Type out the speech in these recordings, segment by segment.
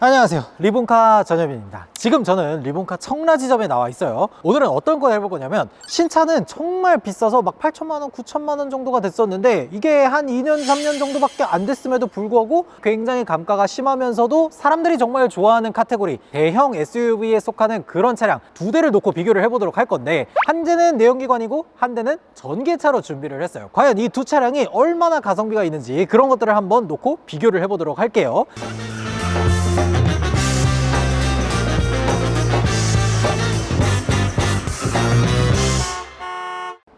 안녕하세요, 리본카 전현빈입니다. 지금 저는 리본카 청라지점에 나와 있어요. 오늘은 어떤 거 해볼 거냐면, 신차는 정말 비싸서 막 8천만원, 9천만원 정도가 됐었는데 이게 한 2년, 3년 정도밖에 안 됐음에도 불구하고 굉장히 감가가 심하면서도 사람들이 정말 좋아하는 카테고리, 대형 SUV에 속하는 그런 차량 두 대를 놓고 비교를 해보도록 할 건데, 한 대는 내연기관이고 한 대는 전기차로 준비를 했어요. 과연 이 두 차량이 얼마나 가성비가 있는지 그런 것들을 한번 놓고 비교를 해보도록 할게요.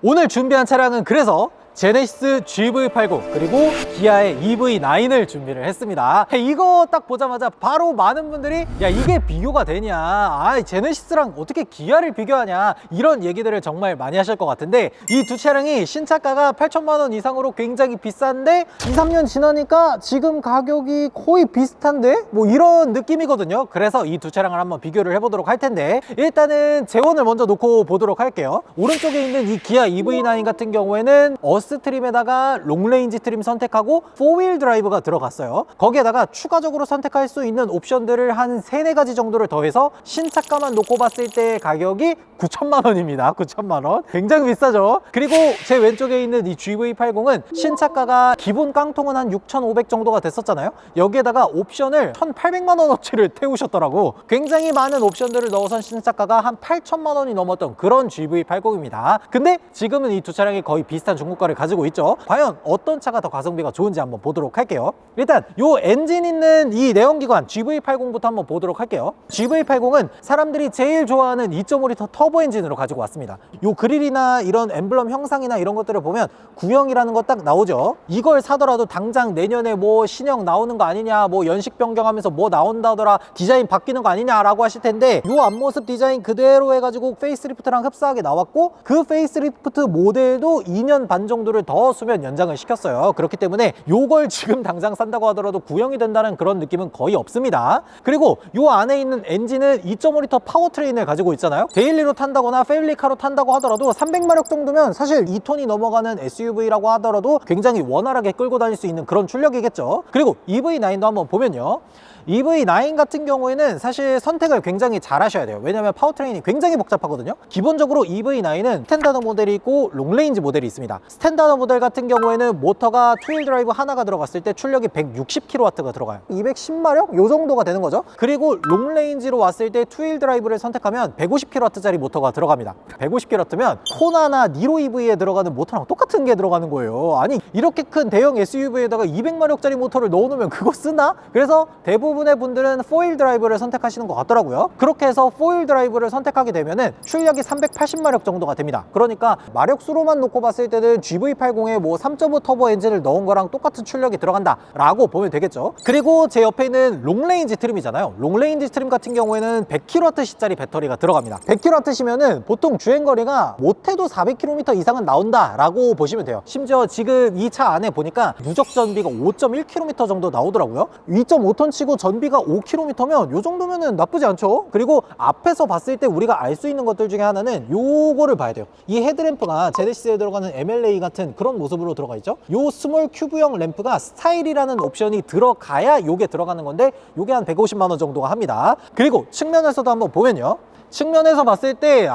오늘 준비한 차량은 그래서 제네시스 GV80 그리고 기아의 EV9을 준비를 했습니다. 이거 딱 보자마자 바로 많은 분들이 야, 이게 비교가 되냐, 제네시스랑 어떻게 기아를 비교하냐, 이런 얘기들을 정말 많이 하실 것 같은데, 이 두 차량이 신차가가 8천만 원 이상으로 굉장히 비싼데 2, 3년 지나니까 지금 가격이 거의 비슷한데? 뭐 이런 느낌이거든요. 그래서 이 두 차량을 한번 비교를 해보도록 할 텐데, 일단은 재원을 먼저 놓고 보도록 할게요. 오른쪽에 있는 이 기아 EV9 같은 경우에는 어스 트림에다가 롱레인지 트림 선택하고 4휠 드라이브가 들어갔어요. 거기에다가 추가적으로 선택할 수 있는 옵션들을 한 3, 4가지 정도를 더해서 신차가만 놓고 봤을 때 가격이 9천만 원입니다. 9천만 원. 굉장히 비싸죠. 그리고 제 왼쪽에 있는 이 GV80은 신차가가 기본 깡통은 한 6,500 정도가 됐었잖아요. 여기에다가 옵션을 1,800만 원어치를 태우셨더라고. 굉장히 많은 옵션들을 넣어서 신차가가 한 8천만 원이 넘었던 그런 GV80입니다. 근데 지금은 이 두 차량이 거의 비슷한 중고가를 가지고 있죠. 과연 어떤 차가 더 가성비가 좋은지 한번 보도록 할게요. 일단 요 엔진 있는 이 내연기관 GV80부터 한번 보도록 할게요. GV80은 사람들이 제일 좋아하는 2.5L 터보 엔진으로 가지고 왔습니다. 요 그릴이나 이런 엠블럼 형상이나 이런 것들을 보면 구형이라는 거 딱 나오죠. 이걸 사더라도 당장 내년에 뭐 신형 나오는 거 아니냐, 뭐 연식 변경하면서 뭐 나온다더라, 디자인 바뀌는 거 아니냐 라고 하실 텐데, 요 앞모습 디자인 그대로 해가지고 페이스리프트랑 흡사하게 나왔고, 그 페이스리프트 모델도 2년 반 정도를 더 수면 연장을 시켰어요. 그렇기 때문에 요걸 지금 당장 산다고 하더라도 구형이 된다는 그런 느낌은 거의 없습니다. 그리고 요 안에 있는 엔진은 2.5L 파워트레인을 가지고 있잖아요. 데일리로 탄다거나 패밀리카로 탄다고 하더라도 300마력 정도면 사실 2톤이 넘어가는 SUV라고 하더라도 굉장히 원활하게 끌고 다닐 수 있는 그런 출력이겠죠. 그리고 EV9도 한번 보면요, EV9 같은 경우에는 사실 선택을 굉장히 잘 하셔야 돼요. 왜냐면 파워트레인이 굉장히 복잡하거든요. 기본적으로 EV9은 스탠다드 모델이 있고 롱레인지 모델이 있습니다. 스탠다드 모델 같은 경우에는 모터가 투휠 드라이브 하나가 들어갔을 때 출력이 160kW가 들어가요. 210마력? 요 정도가 되는 거죠. 그리고 롱레인지로 왔을 때 투휠 드라이브를 선택하면 150kW짜리 모터가 들어갑니다. 150kW면 코나나 니로 EV에 들어가는 모터랑 똑같은 게 들어가는 거예요. 아니, 이렇게 큰 대형 SUV에다가 200마력짜리 모터를 넣어놓으면 그거 쓰나? 그래서 대부분의 분들은 4휠 드라이브를 선택하시는 것 같더라고요. 그렇게 해서 4휠 드라이브를 선택하게 되면은 출력이 380마력 정도가 됩니다. 그러니까 마력수로만 놓고 봤을 때는 GV80에 뭐 3.5 터보 엔진을 넣은 거랑 똑같은 출력이 들어간다 라고 보면 되겠죠. 그리고 제 옆에 있는 롱레인지 트림이잖아요. 롱레인지 트림 같은 경우에는 100kWh짜리 배터리가 들어갑니다. 100kWh면은 보통 주행거리가 못해도 400km 이상은 나온다 라고 보시면 돼요. 심지어 지금 이 차 안에 보니까 누적 전비가 5.1km 정도 나오더라고요. 2.5톤 치고 전비가 5km면 요 정도면은 나쁘지 않죠. 그리고 앞에서 봤을 때 우리가 알 수 있는 것들 중에 하나는 요거를 봐야 돼요. 이 헤드램프가 제네시스에 들어가는 MLA 같은 그런 모습으로 들어가 있죠. 요 스몰 큐브형 램프가 스타일이라는 옵션이 들어가야 요게 들어가는 건데, 요게 한 150만 원 정도가 합니다. 그리고 측면에서도 한번 보면요, 측면에서 봤을 때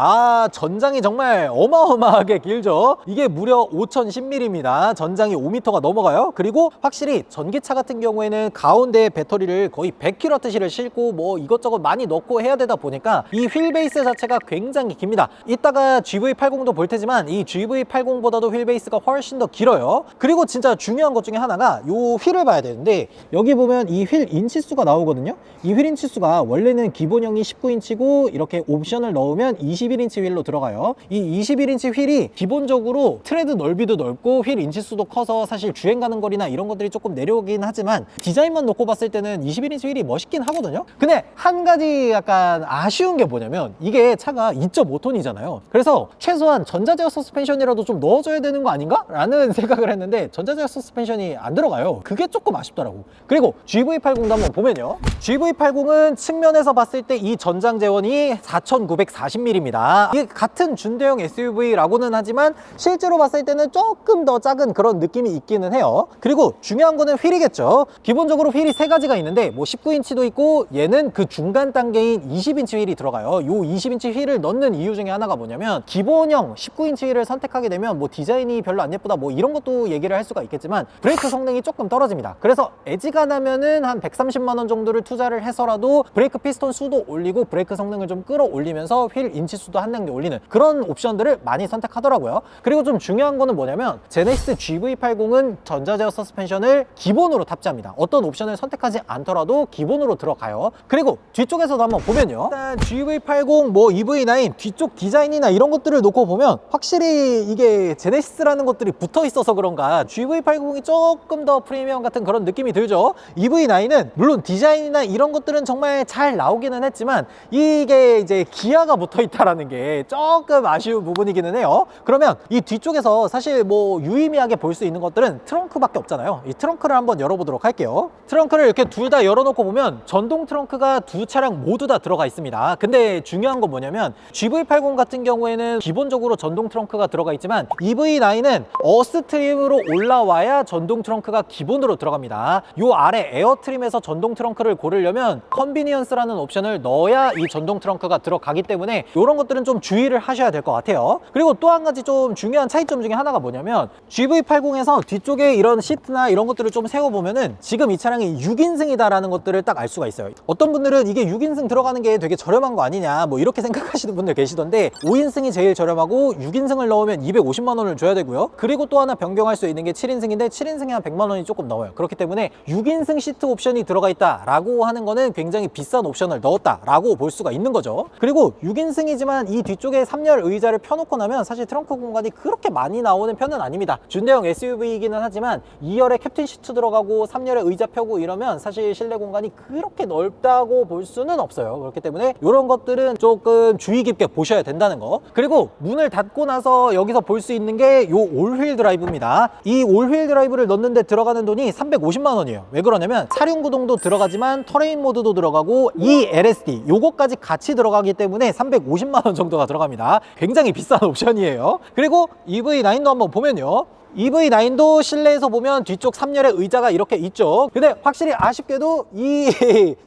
전장이 정말 어마어마하게 길죠. 이게 무려 5010mm입니다. 전장이 5m가 넘어가요. 그리고 확실히 전기차 같은 경우에는 가운데에 배터리를 거의 100kWh를 싣고 뭐 이것저것 많이 넣고 해야 되다 보니까 이 휠 베이스 자체가 굉장히 깁니다. 이따가 GV80도 볼 테지만 이 GV80보다도 휠 베이스가 훨씬 더 길어요. 그리고 진짜 중요한 것 중에 하나가 요 휠을 봐야 되는데, 여기 보면 이 휠 인치수가 나오거든요. 이 휠 인치수가 원래는 기본형이 19인치고 이렇게 옵션을 넣으면 21인치 휠로 들어가요. 이 21인치 휠이 기본적으로 트레드 넓이도 넓고 휠 인치수도 커서 사실 주행 가는 거리나 이런 것들이 조금 내려오긴 하지만, 디자인만 놓고 봤을 때는 21인치 휠이 멋있긴 하거든요. 근데 한 가지 약간 아쉬운 게 뭐냐면, 이게 차가 2.5톤이잖아요 그래서 최소한 전자제어 서스펜션이라도 좀 넣어줘야 되는 거 아닌가? 라는 생각을 했는데 전자제어 서스펜션이 안 들어가요. 그게 조금 아쉽더라고. 그리고 GV80도 한번 보면요, GV80은 측면에서 봤을 때 이 전장 제원이 4940mm입니다. 이게 같은 준대형 SUV라고는 하지만 실제로 봤을 때는 조금 더 작은 그런 느낌이 있기는 해요. 그리고 중요한 거는 휠이겠죠. 기본적으로 휠이 세 가지가 있는데 뭐 19인치도 있고 얘는 그 중간 단계인 20인치 휠이 들어가요. 요 20인치 휠을 넣는 이유 중에 하나가 뭐냐면 기본형 19인치 휠을 선택하게 되면 뭐 디자인이 별로 안 예쁘다 뭐 이런 것도 얘기를 할 수가 있겠지만 브레이크 성능이 조금 떨어집니다. 그래서 애지간하면은 한 130만 원 정도를 투자를 해서라도 브레이크 피스톤 수도 올리고 브레이크 성능을 좀 끌어올리면서 휠 인치 수도 한 단계 올리는 그런 옵션들을 많이 선택하더라고요. 그리고 좀 중요한 거는 뭐냐면 제네시스 GV80은 전자제어 서스펜션을 기본으로 탑재합니다. 어떤 옵션을 선택하지 않더라도 기본으로 들어가요. 그리고 뒤쪽에서도 한번 보면요, 일단 GV80 뭐 EV9 뒤쪽 디자인이나 이런 것들을 놓고 보면 확실히 이게 제네시스라는 것들이 붙어 있어서 그런가 GV80이 조금 더 프리미엄 같은 그런 느낌이 들죠. EV9은 물론 디자인이나 이런 것들은 정말 잘 나오기는 했지만 이게 이제 기아가 붙어 있다라는 게 조금 아쉬운 부분이기는 해요. 그러면 이 뒤쪽에서 사실 뭐 유의미하게 볼 수 있는 것들은 트렁크밖에 없잖아요. 이 트렁크를 한번 열어보도록 할게요. 트렁크를 이렇게 둘 다 열어놓고 보면 전동 트렁크가 두 차량 모두 다 들어가 있습니다. 근데 중요한 건 뭐냐면 GV80 같은 경우에는 기본적으로 전동 트렁크가 들어가 있지만 EV9은 어스트림으로 올라와야 전동 트렁크가 기본으로 들어갑니다. 요 아래 에어트림에서 전동 트렁크를 고르려면 컨비니언스라는 옵션을 넣어야 이 전동 트렁크가 들어가기 때문에 이런 것들은 좀 주의를 하셔야 될 것 같아요. 그리고 또 한 가지 좀 중요한 차이점 중에 하나가 뭐냐면 GV80에서 뒤쪽에 이런 시트나 이런 것들을 좀 세워보면은 지금 이 차량이 6인승이다 라는 것들을 딱 알 수가 있어요. 어떤 분들은 이게 6인승 들어가는 게 되게 저렴한 거 아니냐 뭐 이렇게 생각하시는 분들 계시던데 5인승이 제일 저렴하고 6인승을 넣으면 250만 원을 줘야 되고요. 그리고 또 하나 변경할 수 있는 게 7인승인데 7인승이 한 100만 원이 조금 넘어요. 그렇기 때문에 6인승 시트 옵션이 들어가 있다 라고 하는 거는 굉장히 비싼 옵션을 넣었다 라고 볼 수가 있는 거죠. 그리고 6인승이지만 이 뒤쪽에 3열 의자를 펴놓고 나면 사실 트렁크 공간이 그렇게 많이 나오는 편은 아닙니다. 준대형 SUV이기는 하지만 2열에 캡틴 시트 들어가고 3열에 의자 펴고 이러면 사실 실내 공간이 그렇게 넓다고 볼 수는 없어요. 그렇기 때문에 이런 것들은 조금 주의 깊게 보셔야 된다는 거. 그리고 문을 닫고 나서 여기서 볼 수 있는 게 요 올휠 드라이브입니다. 이 올휠 드라이브를 넣는데 들어가는 돈이 350만 원이에요. 왜 그러냐면 차륜 구동도 들어가지만 터레인 모드도 들어가고 이 LSD 요거까지 같이 들어가기 때문에 350만 원 정도가 들어갑니다. 굉장히 비싼 옵션이에요. 그리고 EV9도 한번 보면요, EV9도 실내에서 보면 뒤쪽 3열에 의자가 이렇게 있죠. 근데 확실히 아쉽게도 이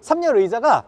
3열 의자가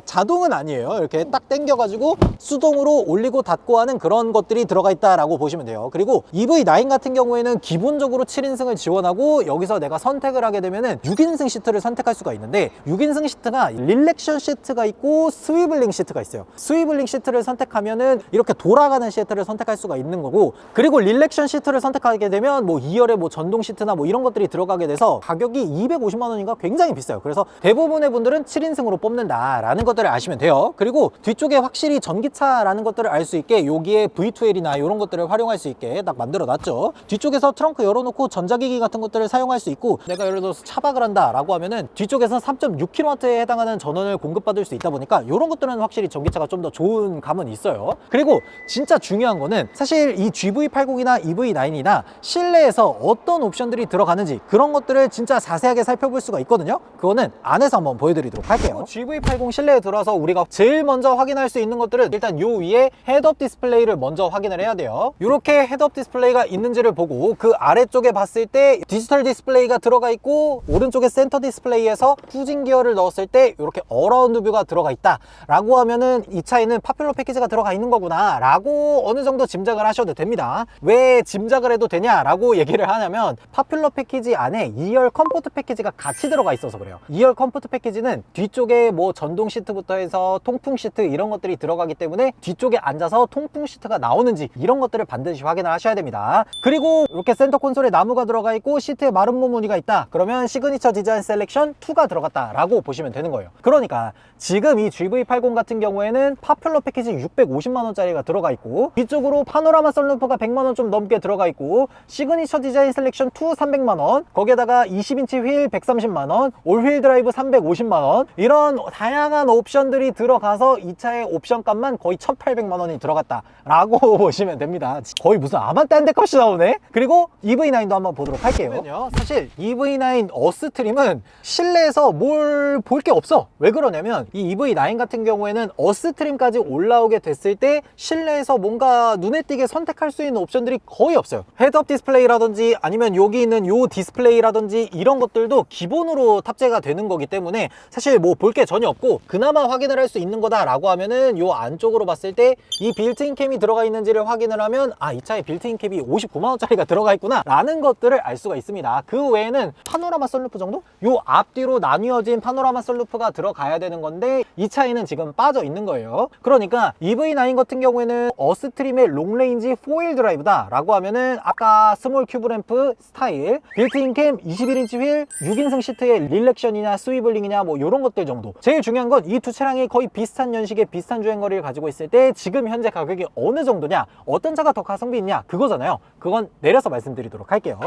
자동은 아니에요. 이렇게 딱 당겨가지고 수동으로 올리고 닫고 하는 그런 것들이 들어가 있다라고 보시면 돼요. 그리고 EV9 같은 경우에는 기본적으로 7인승을 지원하고 여기서 내가 선택을 하게 되면은 6인승 시트를 선택할 수가 있는데 6인승 시트가 릴렉션 시트가 있고 스위블링 시트가 있어요. 스위블링 시트를 선택하면은 이렇게 돌아가는 시트를 선택할 수가 있는 거고, 그리고 릴렉션 시트를 선택하게 되면 뭐 2열에 뭐 전동 시트나 뭐 이런 것들이 들어가게 돼서 가격이 250만 원인가 굉장히 비싸요. 그래서 대부분의 분들은 7인승으로 뽑는다라는 것들을 아시면 돼요. 그리고 뒤쪽에 확실히 전기차라는 것들을 알 수 있게 여기에 V2L이나 이런 것들을 활용할 수 있게 딱 만들어 놨죠. 뒤쪽에서 트렁크 열어놓고 전자기기 같은 것들을 사용할 수 있고, 내가 예를 들어서 차박을 한다 라고 하면은 뒤쪽에서 3.6kW에 해당하는 전원을 공급받을 수 있다 보니까 이런 것들은 확실히 전기차가 좀 더 좋은 감은 있어요. 그리고 진짜 중요한 거는 사실 이 GV80이나 EV9이나 실내에서 어떤 옵션들이 들어가는지 그런 것들을 진짜 자세하게 살펴볼 수가 있거든요. 그거는 안에서 한번 보여드리도록 할게요. GV80 실내에 들어와서 우리가 제일 먼저 확인할 수 있는 것들은 일단 요 위에 헤드업 디스플레이를 먼저 확인을 해야 돼요. 이렇게 헤드업 디스플레이가 있는지를 보고 그 아래쪽에 봤을 때 디지털 디스플레이가 들어가 있고 오른쪽에 센터 디스플레이에서 후진 기어를 넣었을 때 이렇게 어라운드 뷰가 들어가 있다 라고 하면은 이 차에는 파퓰러 패키지가 들어가 있는 거구나 라고 어느 정도 짐작을 하셔도 됩니다. 왜 짐작을 해도 되냐 라고 얘기를 하냐면 파퓰러 패키지 안에 2열 컴포트 패키지가 같이 들어가 있어서 그래요. 2열 컴포트 패키지는 뒤쪽에 뭐 전동 시트부터 해서 통풍 시트 이런 것들이 들어가기 때문에 뒤쪽에 앉아서 통풍 시트가 나오는지 이런 것들을 반드시 확인을 하셔야 됩니다. 그리고 이렇게 센터 콘솔에 나무가 들어가 있고 시트에 마름모 무늬가 있다 그러면 시그니처 디자인 셀렉션 2가 들어갔다 라고 보시면 되는 거예요. 그러니까 지금 이 GV80 같은 경우에는 파퓰러 패키지 650만 원짜리가 들어가 있고 뒤쪽으로 파노라마 썬루프가 100만 원 좀 넘게 들어가 있고 시그니처 디자인 셀렉션 2 300만원, 거기에다가 20인치 휠 130만원, 올휠 드라이브 350만원, 이런 다양한 옵션들이 들어가서 이 차의 옵션값만 거의 1800만원이 들어갔다 라고 보시면 됩니다. 거의 무슨 아반떼 한 대 값이 나오네. 그리고 EV9도 한번 보도록 할게요. 사실 EV9 어스트림은 실내에서 뭘 볼 게 없어. 왜 그러냐면 이 EV9 같은 경우에는 어스트림까지 올라오게 됐을 때 실내에서 뭔가 눈에 띄게 선택할 수 있는 옵션들이 거의 없어요. 헤드업 디스플레이라든지 아니면 여기 있는 요 디스플레이라든지 이런 것들도 기본으로 탑재가 되는 거기 때문에 사실 뭐 볼 게 전혀 없고, 그나마 확인을 할 수 있는 거다 라고 하면은 요 안쪽으로 봤을 때 이 빌트인 캠이 들어가 있는지를 확인을 하면 이 차에 빌트인 캠이 59만원짜리가 들어가 있구나 라는 것들을 알 수가 있습니다. 그 외에는 파노라마 썬루프 정도? 요 앞뒤로 나뉘어진 파노라마 썬루프가 들어가야 되는 건데 이 차에는 지금 빠져 있는 거예요. 그러니까 EV9 같은 경우에는 어스트림의 롱레인지 4휠 드라이브다 라고 하면은 아까 스몰 큐브 램프 스타일, 빌트인 캠 21인치 휠, 6인승 시트의 릴렉션이냐 스위블링이냐 뭐 이런 것들 정도. 제일 중요한 건 이 두 차량이 거의 비슷한 연식의 비슷한 주행거리를 가지고 있을 때 지금 현재 가격이 어느 정도냐, 어떤 차가 더 가성비 있냐 그거잖아요. 그건 내려서 말씀드리도록 할게요.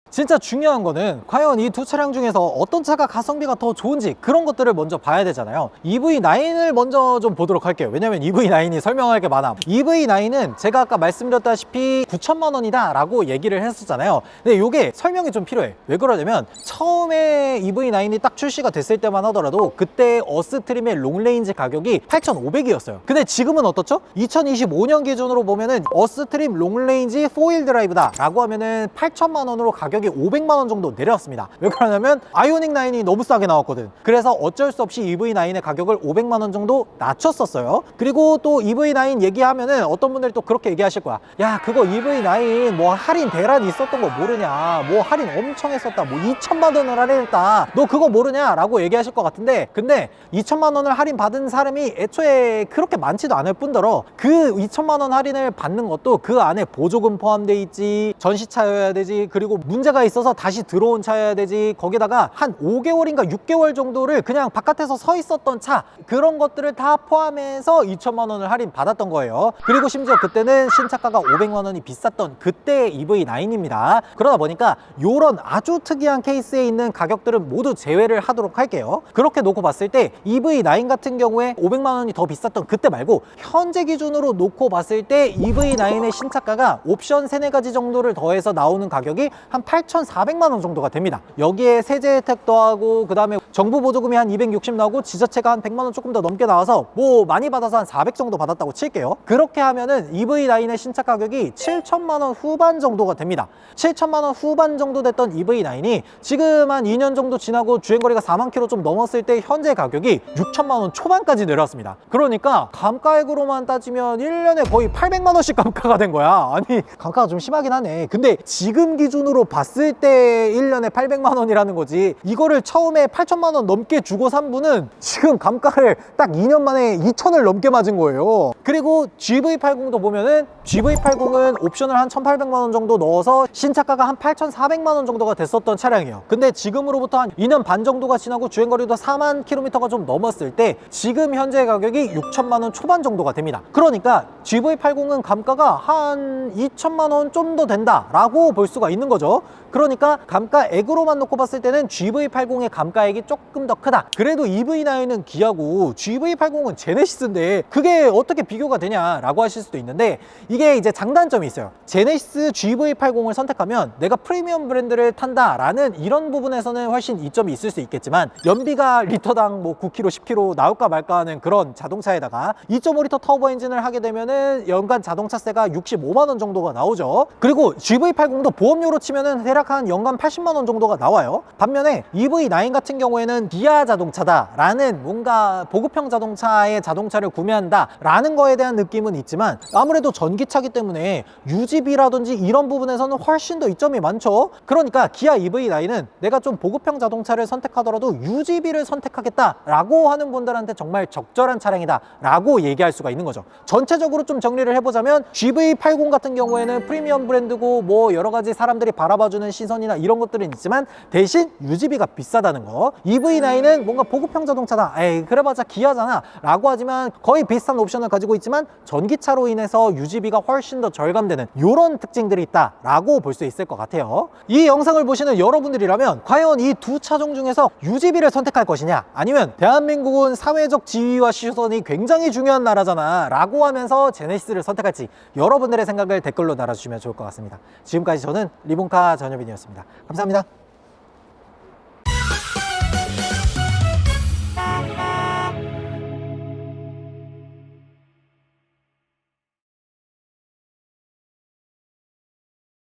진짜 중요한 거는 과연 이 두 차량 중에서 어떤 차가 가성비가 더 좋은지 그런 것들을 먼저 봐야 되잖아요. EV9을 먼저 좀 보도록 할게요. 왜냐면 EV9이 설명할 게 많아. EV9은 제가 아까 말씀드렸다시피 9천만 원이다 라고 얘기를 했었잖아요. 근데 이게 설명이 좀 필요해. 왜 그러냐면 처음에 EV9이 딱 출시가 됐을 때만 하더라도 그때 어스트림의 롱레인지 가격이 8,500이었어요 근데 지금은 어떻죠? 2025년 기준으로 보면은 어스트림 롱레인지 4휠 드라이브다 라고 하면은 8천만 원으로 가격이 500만원 정도 내려왔습니다. 왜 그러냐면 아이오닉 9이 너무 싸게 나왔거든. 그래서 어쩔 수 없이 EV9의 가격을 500만원 정도 낮췄었어요. 그리고 또 EV9 얘기하면은 어떤 분들이 또 그렇게 얘기하실 거야. 야, 그거 EV9 뭐 할인 대란이 있었던 거 모르냐, 뭐 할인 엄청 했었다, 뭐 2천만원을 할인했다, 너 그거 모르냐 라고 얘기하실 것 같은데, 근데 2천만원을 할인 받은 사람이 애초에 그렇게 많지도 않을 뿐더러 그 2천만원 할인을 받는 것도 그 안에 보조금 포함돼 있지, 전시차여야 되지, 그리고 문제가 있어서 다시 들어온 차여야 되지, 거기다가 한 5개월인가 6개월 정도를 그냥 바깥에서 서 있었던 차, 그런 것들을 다 포함해서 2천만 원을 할인 받았던 거예요. 그리고 심지어 그때는 신차가가 500만 원이 비쌌던 그때 EV9입니다. 그러다 보니까 이런 아주 특이한 케이스에 있는 가격들은 모두 제외를 하도록 할게요. 그렇게 놓고 봤을 때 EV9 같은 경우에 500만 원이 더 비쌌던 그때 말고 현재 기준으로 놓고 봤을 때 EV9의 신차가가 옵션 3, 4가지 정도를 더해서 나오는 가격이 한 8,400만 원 정도가 됩니다. 여기에 세제 혜택 더하고 그 다음에 정부 보조금이 한 260 나오고 지자체가 한 100만 원 조금 더 넘게 나와서 뭐 많이 받아서 한 400 정도 받았다고 칠게요. 그렇게 하면은 EV9의 신차 가격이 7천만 원 후반 정도가 됩니다. 7천만 원 후반 정도 됐던 EV9이 지금 한 2년 정도 지나고 주행거리가 4만 킬로 좀 넘었을 때 현재 가격이 6천만 원 초반까지 내려왔습니다. 그러니까 감가액으로만 따지면 1년에 거의 800만 원씩 감가가 된 거야. 아니, 감가가 좀 심하긴 하네. 근데 지금 기준으로 봤을 때 1년에 800만 원이라는 거지, 이거를 처음에 8천만 원 넘게 주고 산 분은 지금 감가를 딱 2년 만에 2천을 넘게 맞은 거예요. 그리고 GV80도 보면은 GV80은 옵션을 한 1,800만 원 정도 넣어서 신차가가 한 8,400만 원 정도가 됐었던 차량이에요. 근데 지금으로부터 한 2년 반 정도가 지나고 주행거리도 4만 킬로미터가 좀 넘었을 때 지금 현재 가격이 6천만 원 초반 정도가 됩니다. 그러니까 GV80은 감가가 한 2천만 원 좀 더 된다 라고 볼 수가 있는 거죠. 그러니까 감가액으로만 놓고 봤을 때는 GV80의 감가액이 조금 더 크다. 그래도 EV9은 기아고 GV80은 제네시스인데 그게 어떻게 비교가 되냐라고 하실 수도 있는데, 이게 이제 장단점이 있어요. 제네시스 GV80을 선택하면 내가 프리미엄 브랜드를 탄다라는 이런 부분에서는 훨씬 이점이 있을 수 있겠지만, 연비가 리터당 뭐 9km, 10km 나올까 말까 하는 그런 자동차에다가 2.5리터 터보 엔진을 하게 되면은 연간 자동차세가 65만 원 정도가 나오죠. 그리고 GV80도 보험료로 치면은 대략 한 연간 80만 원 정도가 나와요. 반면에 EV9 같은 경우에는 기아 자동차다라는 뭔가 보급형 자동차의 자동차를 구매한다라는 거에 대한 느낌은 있지만, 아무래도 전기차기 때문에 유지비라든지 이런 부분에서는 훨씬 더 이점이 많죠. 그러니까 기아 EV9은 내가 좀 보급형 자동차를 선택하더라도 유지비를 선택하겠다라고 하는 분들한테 정말 적절한 차량이다 라고 얘기할 수가 있는 거죠. 전체적으로 좀 정리를 해보자면 GV80 같은 경우에는 프리미엄 브랜드고 뭐 여러 가지 사람들이 바라봐주는 시선이나 이런 것들은 있지만 대신 유지비가 비싸다는 거. EV9은 뭔가 보급형 자동차다, 에이 그래봤자 기아잖아 라고 하지만 거의 비슷한 옵션을 가지고 있지만 전기차로 인해서 유지비가 훨씬 더 절감되는 이런 특징들이 있다 라고 볼 수 있을 것 같아요. 이 영상을 보시는 여러분들이라면 과연 이 두 차종 중에서 유지비를 선택할 것이냐, 아니면 대한민국은 사회적 지위와 시선이 굉장히 중요한 나라잖아 라고 하면서 제네시스를 선택할지 여러분들의 생각을 댓글로 달아주시면 좋을 것 같습니다. 지금까지 저는 리본카 전효빈이었습니다. 감사합니다.